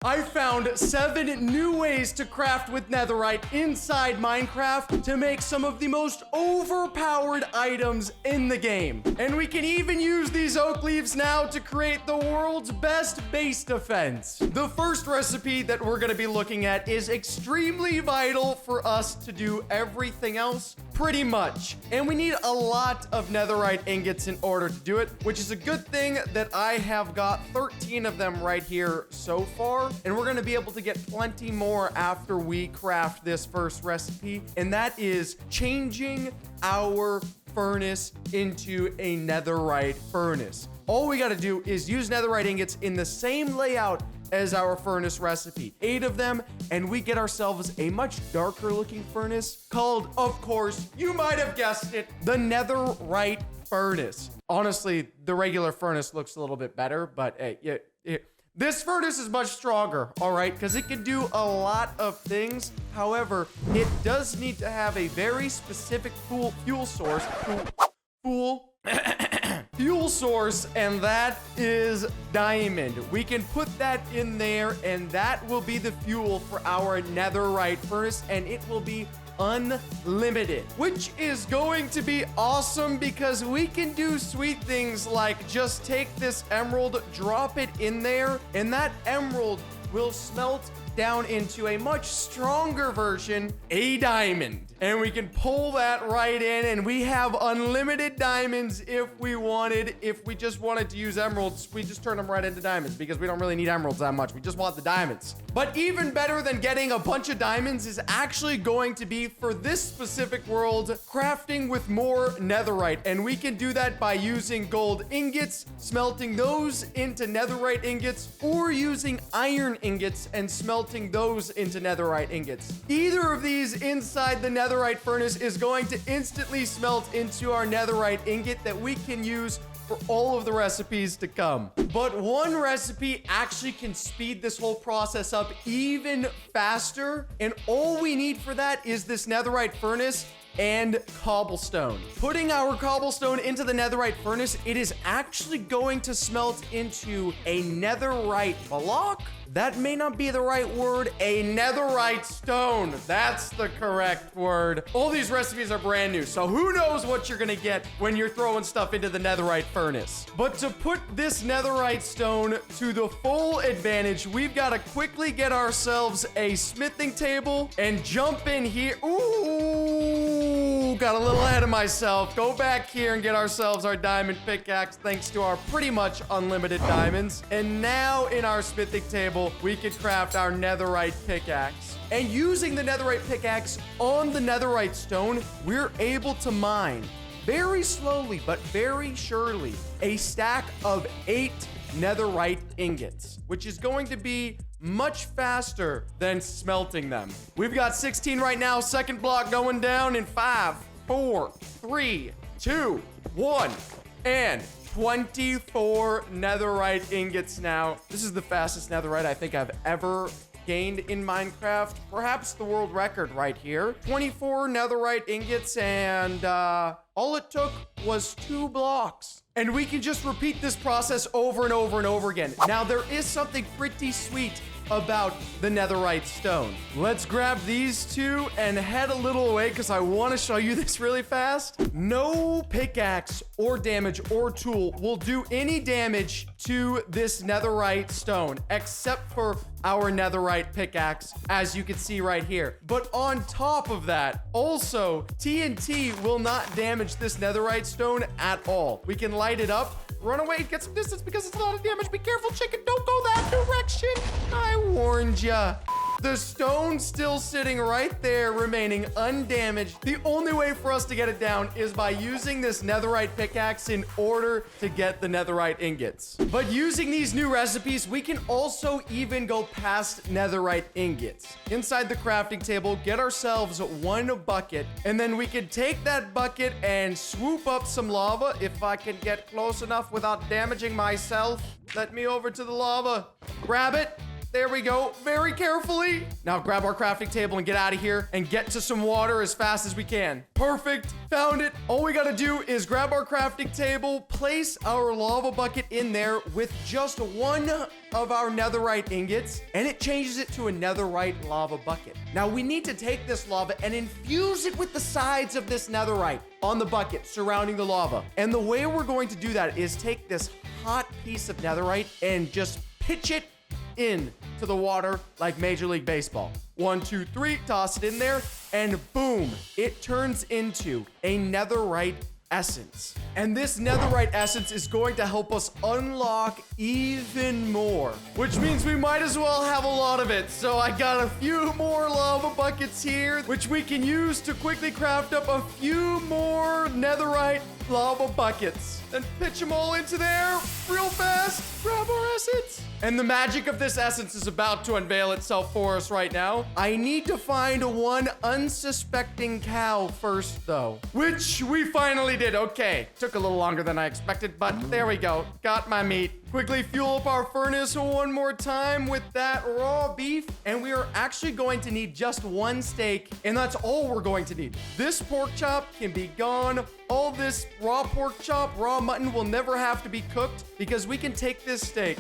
I found 7 new ways to craft with netherite inside Minecraft to make some of the most overpowered items in the game. And we can even use these oak leaves now to create the world's best base defense. The first recipe that we're gonna be looking at is extremely vital for us to do everything else pretty much. And we need a lot of netherite ingots in order to do it, which is a good thing that I have got 13 of them right here so far. And we're gonna be able to get plenty more after we craft this first recipe. And that is changing our furnace into a netherite furnace. All we gotta do is use netherite ingots in the same layout as our furnace recipe. 8 of them, and we get ourselves a much darker looking furnace called, of course, you might have guessed it, the netherite furnace. Honestly, the regular furnace looks a little bit better, but hey, this furnace is much stronger, all right, because it can do a lot of things. However, it does need to have a very specific fuel source, fuel source, and that is diamond. We can put that in there, and that will be the fuel for our netherite furnace, and it will be unlimited, which is going to be awesome because we can do sweet things like just take this emerald, drop it in there, and that emerald will smelt down into a much stronger version, a diamond. And we can pull that right in, and we have unlimited diamonds if we wanted. If we just wanted to use emeralds, we just turn them right into diamonds because we don't really need emeralds that much. We just want the diamonds. But even better than getting a bunch of diamonds is actually going to be, for this specific world, crafting with more netherite. And we can do that by using gold ingots, smelting those into netherite ingots, or using iron ingots and smelting those into netherite ingots. Either of these inside the netherite furnace is going to instantly smelt into our netherite ingot that we can use for all of the recipes to come. But one recipe actually can speed this whole process up even faster, and all we need for that is this netherite furnace and cobblestone. Putting our cobblestone into the netherite furnace, it is actually going to smelt into a netherite block. That may not be the right word. A netherite stone. That's the correct word. All these recipes are brand new, so who knows what you're gonna get when you're throwing stuff into the netherite furnace. But to put this netherite stone to the full advantage, we've got to quickly get ourselves a smithing table and jump in here. Ooh, got a little ahead of myself. Go back here and get ourselves our diamond pickaxe thanks to our pretty much unlimited diamonds. And now in our smithing table, we can craft our netherite pickaxe. And using the netherite pickaxe on the netherite stone, we're able to mine very slowly but very surely a stack of 8 netherite ingots, which is going to be much faster than smelting them. We've got 16 right now. Second block going down in 5, 4, 3, 2, 1, and 24 netherite ingots now. This is the fastest netherite I think I've ever gained in Minecraft. Perhaps the world record right here. 24 netherite ingots, and all it took was 2 blocks. And we can just repeat this process over and over and over again. Now, there is something pretty sweet about the netherite stone. Let's grab these 2 and head a little away because I want to show you this really fast. No pickaxe or damage or tool will do any damage to this netherite stone except for our netherite pickaxe, as you can see right here. But on top of that, also TNT will not damage this netherite stone at all. We can light it up, run away, get some distance because it's a lot of damage. Be careful, chicken. Don't go that direction. I warned ya. The stone's still sitting right there, remaining undamaged. The only way for us to get it down is by using this netherite pickaxe in order to get the netherite ingots. But using these new recipes, we can also even go past netherite ingots. Inside the crafting table, get ourselves 1 bucket, and then we can take that bucket and swoop up some lava. If I can get close enough without damaging myself, let me over to the lava. Grab it. There we go. Very carefully. Now grab our crafting table and get out of here and get to some water as fast as we can. Perfect. Found it. All we got to do is grab our crafting table, place our lava bucket in there with just one of our netherite ingots, and it changes it to a netherite lava bucket. Now we need to take this lava and infuse it with the sides of this netherite on the bucket surrounding the lava. And the way we're going to do that is take this hot piece of netherite and just pitch it in to the water like Major League Baseball. 1, 2, 3, toss it in there, and boom, it turns into a netherite essence. And this netherite essence is going to help us unlock even more, which means we might as well have a lot of it. So I got a few more lava buckets here, which we can use to quickly craft up a few more netherite lava buckets and pitch them all into there real fast. Grab our essence. And the magic of this essence is about to unveil itself for us right now. I need to find one unsuspecting cow first, though, which we finally did. Okay, took a little longer than I expected, but there we go. Got my meat. Quickly fuel up our furnace one more time with that raw beef, and we are actually going to need just one steak, and that's all we're going to need. This pork chop can be gone. All this raw pork chop, raw mutton will never have to be cooked because we can take this steak,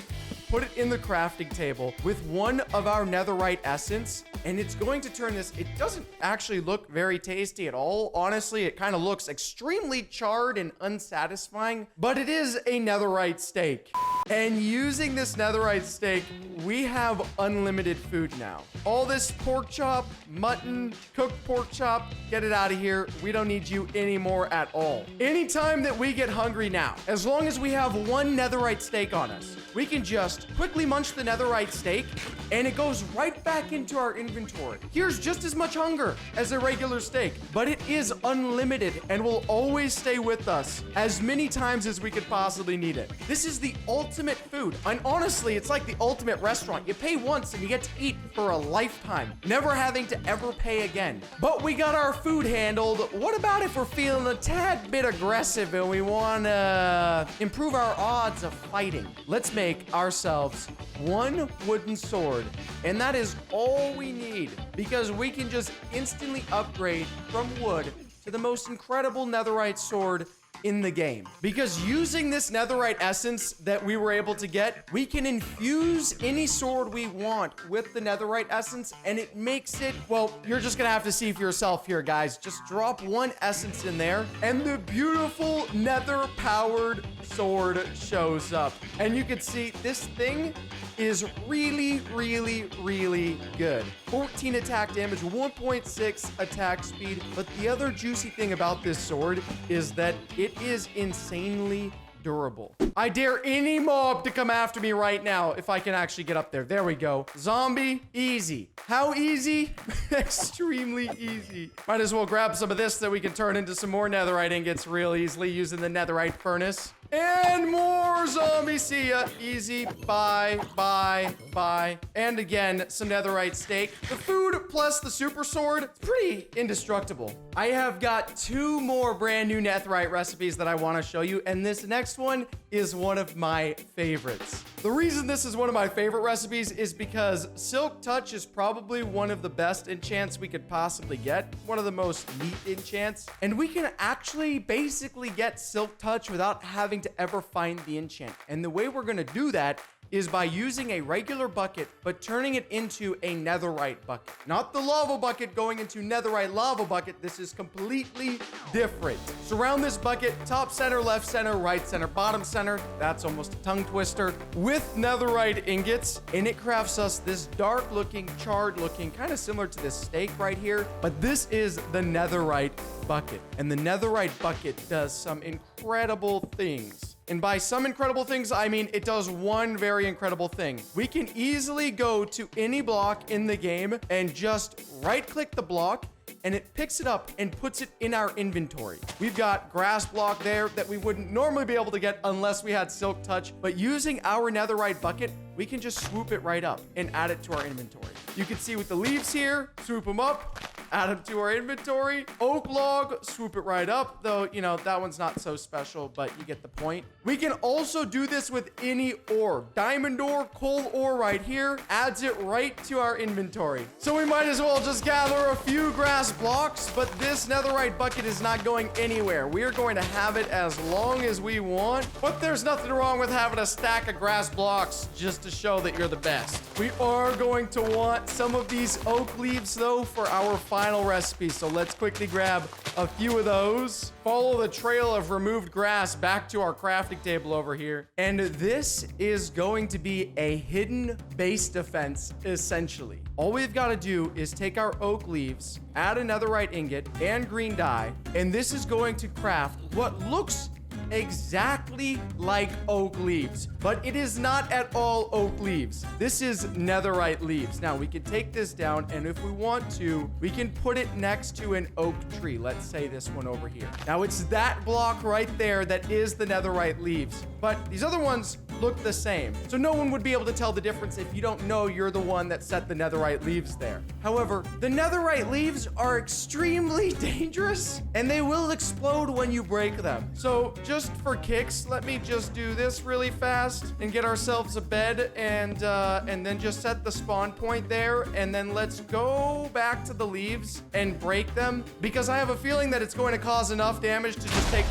put it in the crafting table with one of our netherite essence, and it's going to turn this. It doesn't actually look very tasty at all. Honestly, it kind of looks extremely charred and unsatisfying, but it is a netherite steak. And using this netherite steak, we have unlimited food now. All this pork chop, mutton, cooked pork chop, get it out of here. We don't need you anymore at all. Anytime that we get hungry now, as long as we have one netherite steak on us, we can just quickly munch the netherite steak and it goes right back into our inventory. Here's just as much hunger as a regular steak, but it is unlimited and will always stay with us as many times as we could possibly need it. This is the ultimate food. And honestly, it's like the ultimate restaurant. You pay once and you get to eat for a lifetime, never having to ever pay again. But we got our food handled. What about if we're feeling a tad bit aggressive and we want to improve our odds of fighting? Let's make ourselves one wooden sword, and that is all we need because we can just instantly upgrade from wood to the most incredible netherite sword in the game. Because using this netherite essence that we were able to get, we can infuse any sword we want with the netherite essence, and it makes it, well, you're just gonna have to see for yourself here, guys. Just drop one essence in there and the beautiful nether powered sword shows up. And you can see this thing is really, really, really good. 14 attack damage, 1.6 attack speed. But the other juicy thing about this sword is that it is insanely durable. I dare any mob to come after me right now if I can actually get up there. There we go. Zombie, easy. How easy? Extremely easy. Might as well grab some of this so that we can turn into some more netherite ingots real easily using the netherite furnace. And more zombies. See ya. Easy. Bye. Bye. Bye. And again, some netherite steak. The food plus the super sword, it's pretty indestructible. I have got 2 more brand new netherite recipes that I want to show you. And this next one is one of my favorites. The reason this is one of my favorite recipes is because Silk Touch is probably one of the best enchants we could possibly get. One of the most neat enchants. And we can actually basically get Silk Touch without having to ever find the enchant. And the way we're going to do that is by using a regular bucket, but turning it into a netherite bucket. Not the lava bucket going into netherite lava bucket. This is completely different. Surround this bucket, top center, left center, right center, bottom center. That's almost a tongue twister. With netherite ingots, and it crafts us this dark looking, charred looking, kind of similar to this steak right here. But this is the netherite bucket. And the netherite bucket does some incredible things. And by some incredible things, I mean it does one very incredible thing. We can easily go to any block in the game and just right-click the block, and it picks it up and puts it in our inventory. We've got grass block there that we wouldn't normally be able to get unless we had Silk Touch, but using our netherite bucket, we can just swoop it right up and add it to our inventory. You can see with the leaves here, swoop them up, add them to our inventory. Oak log, swoop it right up, though, you know, that one's not so special, but you get the point. We can also do this with any ore. Diamond ore, coal ore right here, adds it right to our inventory. So we might as well just gather a few grass blocks, but this netherite bucket is not going anywhere. We are going to have it as long as we want, but there's nothing wrong with having a stack of grass blocks just to show that you're the best. We are going to want some of these oak leaves though for our final recipe. So let's quickly grab a few of those. Follow the trail of removed grass back to our crafting table over here. And this is going to be a hidden base defense, essentially. All we've got to do is take our oak leaves, add a netherite ingot and green dye, and this is going to craft what looks exactly like oak leaves, but it is not at all oak leaves. This is netherite leaves. Now we can take this down, and if we want to, we can put it next to an oak tree. Let's say this one over here. Now it's that block right there that is the netherite leaves, but these other ones look the same. So no one would be able to tell the difference if you don't know you're the one that set the netherite leaves there. However, the netherite leaves are extremely dangerous and they will explode when you break them. So just for kicks, let me just do this really fast and get ourselves a bed and then just set the spawn point there. And then let's go back to the leaves and break them because I have a feeling that it's going to cause enough damage to just take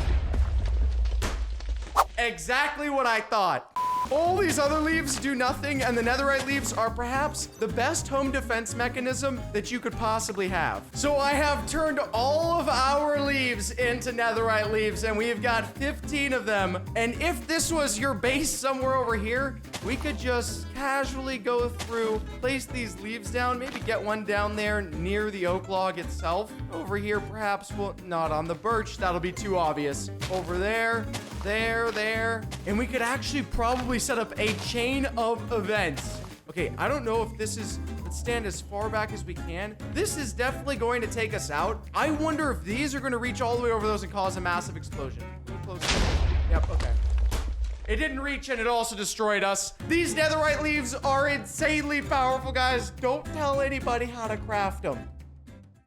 exactly what I thought. All these other leaves do nothing, and the netherite leaves are perhaps the best home defense mechanism that you could possibly have. So I have turned all of our leaves into netherite leaves, and we've got 15 of them. And if this was your base somewhere over here, we could just casually go through, place these leaves down, maybe get one down there near the oak log itself. Over here, perhaps, well, not on the birch. That'll be too obvious. Over there, there. And we could actually probably set up a chain of events. Okay, I don't know if this is, let's stand as far back as we can. This is definitely going to take us out. I wonder if these are going to reach all the way over those and cause a massive explosion. A little closer. Yep, okay. It didn't reach and it also destroyed us. These netherite leaves are insanely powerful, guys. Don't tell anybody how to craft them.